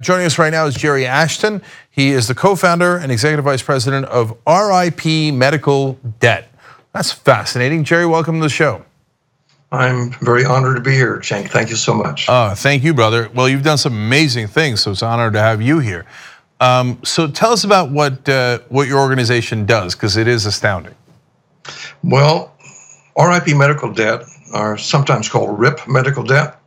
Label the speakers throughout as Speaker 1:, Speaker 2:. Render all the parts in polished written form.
Speaker 1: Joining us right now is Jerry Ashton. He is the co-founder and executive vice president of RIP Medical Debt. That's fascinating. Jerry, welcome to the show.
Speaker 2: I'm very honored to be here, Cenk. Thank you so much.
Speaker 1: Thank you, brother. Well, you've done some amazing things, so it's an honor to have you here. So tell us about what your organization does, because it is astounding.
Speaker 2: Well, RIP Medical Debt, or sometimes called RIP Medical Debt,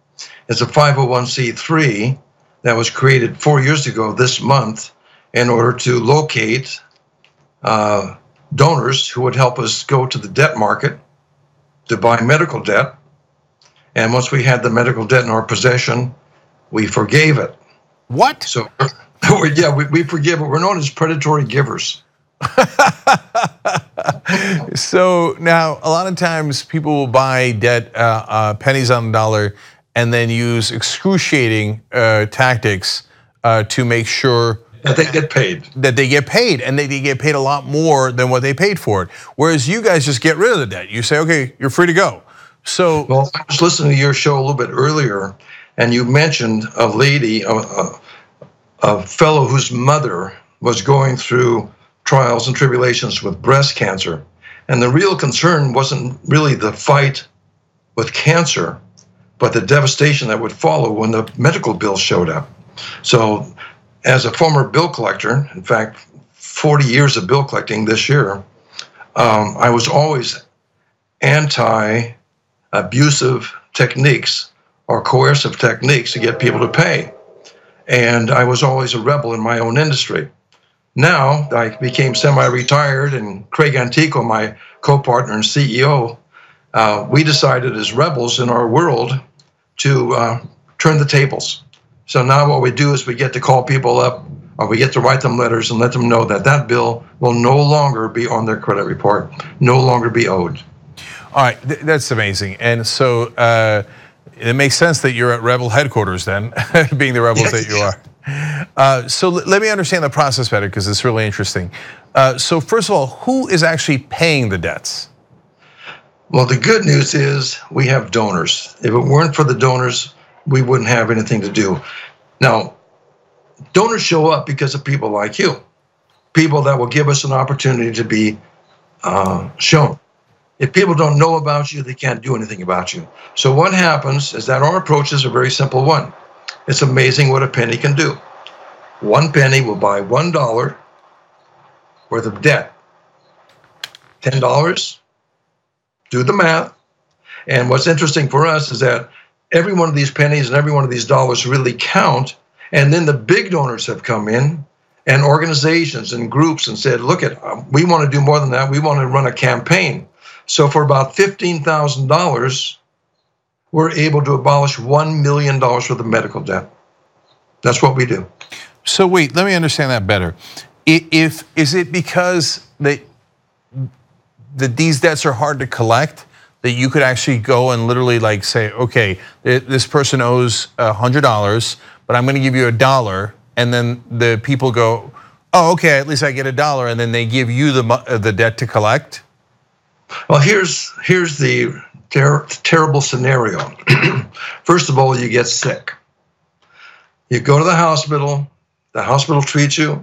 Speaker 2: is a 501c3 that was created 4 years ago this month in order to locate donors who would help us go to the debt market to buy medical debt. And once we had the medical debt in our possession, we forgave it.
Speaker 1: What?
Speaker 2: So, yeah, we forgive it. We're known as predatory givers.
Speaker 1: So now, a lot of times people will buy debt pennies on the dollar and then use excruciating tactics to make sure
Speaker 2: that they get paid.
Speaker 1: That they get paid, and they get paid a lot more than what they paid for it. Whereas you guys just get rid of the debt. You say, okay, you're free to go. So,
Speaker 2: well, I was listening to your show a little bit earlier, and you mentioned a lady, a fellow whose mother was going through trials and tribulations with breast cancer. And the real concern wasn't really the fight with cancer, but the devastation that would follow when the medical bills showed up. So as a former bill collector, in fact, 40 years of bill collecting this year, I was always anti-abusive techniques or coercive techniques to get people to pay. And I was always a rebel in my own industry. Now I became semi-retired, and Craig Antico, my co-partner and CEO, we decided as rebels in our world to turn the tables. So now what we do is we get to call people up, or we get to write them letters and let them know that that bill will no longer be on their credit report, no longer be owed.
Speaker 1: All right, that's amazing. And so it makes sense that you're at Rebel headquarters then, being the rebels that you are. So let me understand the process better, because it's really interesting. So first of all, who is actually paying the debts?
Speaker 2: Well, the good news is we have donors. If it weren't for the donors, we wouldn't have anything to do. Now, donors show up because of people like you, people that will give us an opportunity to be shown. If people don't know about you, they can't do anything about you. So what happens is that our approach is a very simple one. It's amazing what a penny can do. 1 penny will buy $1 worth of debt. $10, do the math. And what's interesting for us is that every one of these pennies and every one of these dollars really count. And then the big donors have come in, and organizations and groups, and said, look, we want to do more than that. We want to run a campaign. So for about $15,000, we're able to abolish $1 million worth of medical debt. That's what we do.
Speaker 1: So wait, let me understand that better. Is it because that these debts are hard to collect, that you could actually go and literally like say, okay, this person owes $100, but I'm going to give you $1, and then the people go, oh, okay, at least I get $1, and then they give you the debt to collect?
Speaker 2: Well, here's the terrible scenario. First of all, you get sick. You go to the hospital treats you,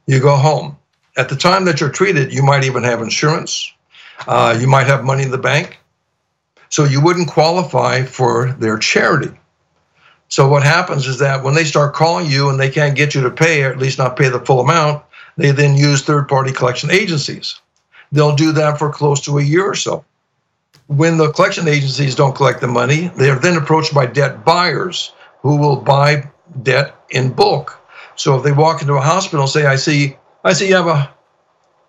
Speaker 2: you go home. At the time that you're treated, you might even have insurance. You might have money in the bank. So you wouldn't qualify for their charity. So what happens is that when they start calling you and they can't get you to pay, or at least not pay the full amount, they then use third-party collection agencies. They'll do that for close to a year or so. When the collection agencies don't collect the money, they are then approached by debt buyers who will buy debt in bulk. So if they walk into a hospital and say, I see you have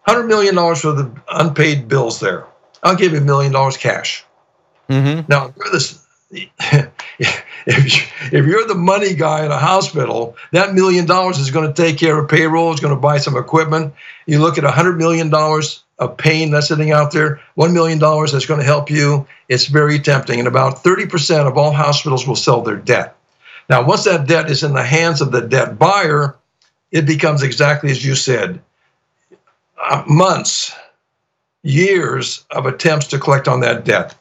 Speaker 2: $100 million worth of unpaid bills there. I'll give you $1 million cash. Mm-hmm. Now, if you're the money guy in a hospital, that $1 million is going to take care of payroll, it's going to buy some equipment. You look at $100 million of pain that's sitting out there, $1 million that's going to help you. It's very tempting. And about 30% of all hospitals will sell their debt. Now, once that debt is in the hands of the debt buyer, it becomes exactly as you said, months, years of attempts to collect on that debt.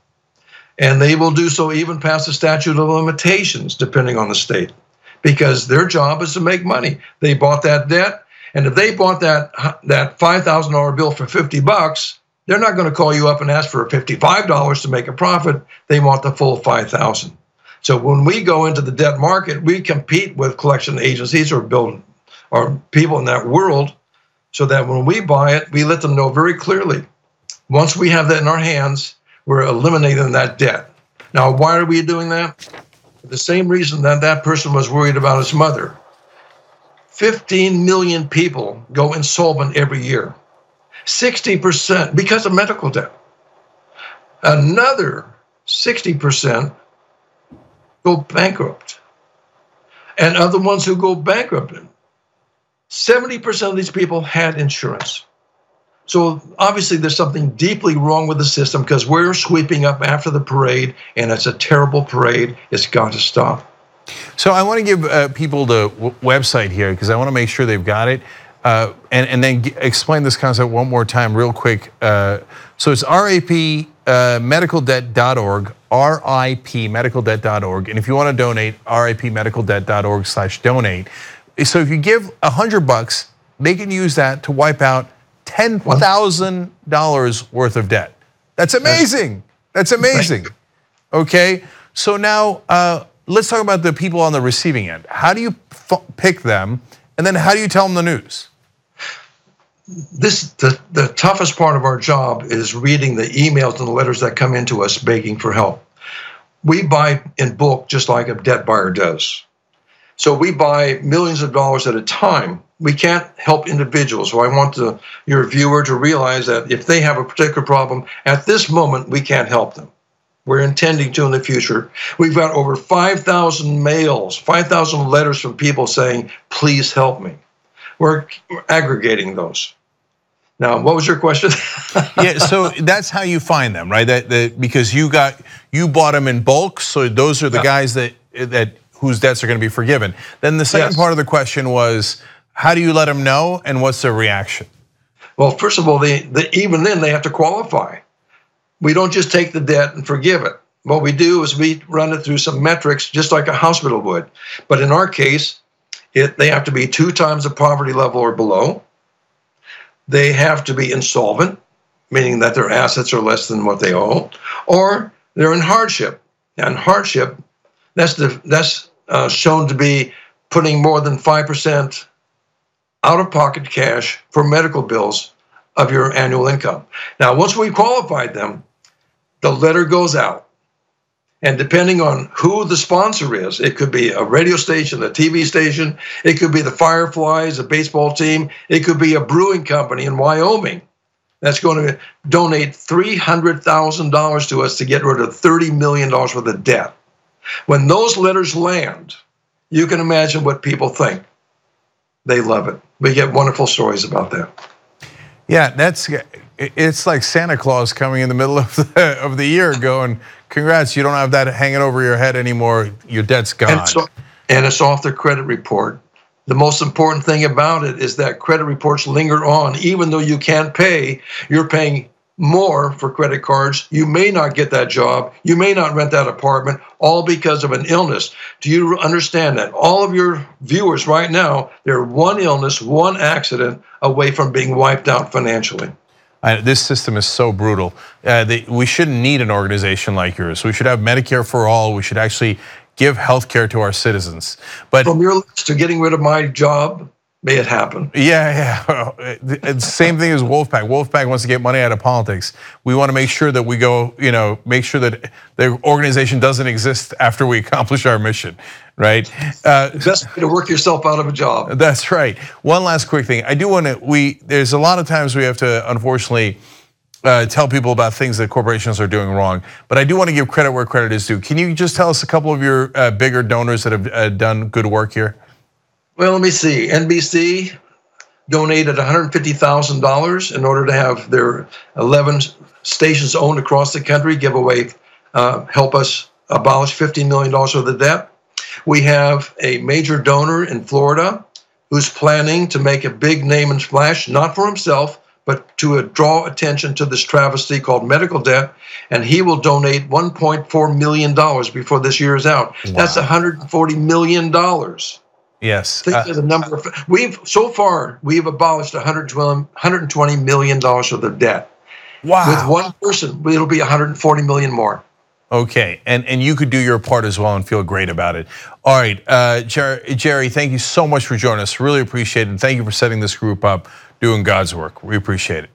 Speaker 2: And they will do so even past the statute of limitations, depending on the state. because their job is to make money. They bought that debt, and if they bought that $5,000 bill for $50, they're not going to call you up and ask for $55 to make a profit. They want the full $5,000. So when we go into the debt market, we compete with collection agencies or people in that world, so that when we buy it, we let them know very clearly, once we have that in our hands, we're eliminating that debt. Now, why are we doing that? For the same reason that that person was worried about his mother. 15 million people go insolvent every year. 60% because of medical debt. Another 60% go bankrupt. And of the ones who go bankrupt, 70% of these people had insurance. So obviously there's something deeply wrong with the system, because we're sweeping up after the parade, and it's a terrible parade. It's got to stop.
Speaker 1: So I want to give people the website here, because I want to make sure they've got it, and then explain this concept one more time real quick. So it's rapmedicaldebt.org, ripmedicaldebt.org, and if you want to donate, ripmedicaldebt.org/donate. So if you give $100, they can use that to wipe out $10,000 worth of debt. That's amazing. That's amazing. Okay, so now let's talk about the people on the receiving end. How do you pick them, and then how do you tell them the news?
Speaker 2: The toughest part of our job is reading the emails and the letters that come into us begging for help. We buy in bulk just like a debt buyer does. So we buy millions of dollars at a time. We can't help individuals. So I want your viewer to realize that if they have a particular problem, at this moment, we can't help them. We're intending to in the future. We've got over 5,000 mails, 5,000 letters from people saying, please help me. We're aggregating those. Now, what was your question?
Speaker 1: Yeah, so that's how you find them, right? Because you bought them in bulk, so those are the guys that whose debts are going to be forgiven. Then the second part of the question was, how do you let them know, and what's their reaction?
Speaker 2: Well, first of all, even then they have to qualify. We don't just take the debt and forgive it. What we do is we run it through some metrics, just like a hospital would. But in our case, they have to be 2 times the poverty level or below. They have to be insolvent, meaning that their assets are less than what they owe, or they're in hardship. And hardship, that's shown to be putting more than 5% out-of-pocket cash for medical bills of your annual income. Now, once we qualified them, the letter goes out. And depending on who the sponsor is, it could be a radio station, a TV station, it could be the Fireflies, a baseball team, it could be a brewing company in Wyoming that's going to donate $300,000 to us to get rid of $30 million worth of debt. When those letters land, you can imagine what people think. They love it. We get wonderful stories about that.
Speaker 1: Yeah, it's like Santa Claus coming in the middle of the year going, congrats, you don't have that hanging over your head anymore, your debt's gone.
Speaker 2: And it's off their credit report. The most important thing about it is that credit reports linger on. Even though you can't pay, you're paying more for credit cards. You may not get that job. You may not rent that apartment, all because of an illness. Do you understand that? All of your viewers right now, they're one illness, one accident away from being wiped out financially.
Speaker 1: This system is so brutal. We shouldn't need an organization like yours. We should have Medicare for all. We should actually give health care to our citizens. But
Speaker 2: from your list to getting rid of my job, may it happen.
Speaker 1: Yeah. Same thing as Wolfpack. Wolfpack wants to get money out of politics. We want to make sure that we go, make sure that the organization doesn't exist after we accomplish our mission, right?
Speaker 2: Best way to work yourself out of a job.
Speaker 1: That's right. One last quick thing. I do want to, there's a lot of times we have to, unfortunately, tell people about things that corporations are doing wrong, but I do want to give credit where credit is due. Can you just tell us a couple of your bigger donors that have done good work here?
Speaker 2: Well, let me see. NBC donated $150,000 in order to have their 11 stations owned across the country give away, help us abolish $15 million worth of debt. We have a major donor in Florida who's planning to make a big name and splash, not for himself, but to draw attention to this travesty called medical debt. And he will donate $1.4 million before this year is out. Wow. That's $140 million.
Speaker 1: Yes.
Speaker 2: Think of the number of, we've abolished $120 million worth of debt.
Speaker 1: Wow.
Speaker 2: With one person, it'll be $140 million more.
Speaker 1: Okay, and you could do your part as well and feel great about it. All right, Jerry, thank you so much for joining us. Really appreciate it. And thank you for setting this group up, doing God's work. We appreciate it.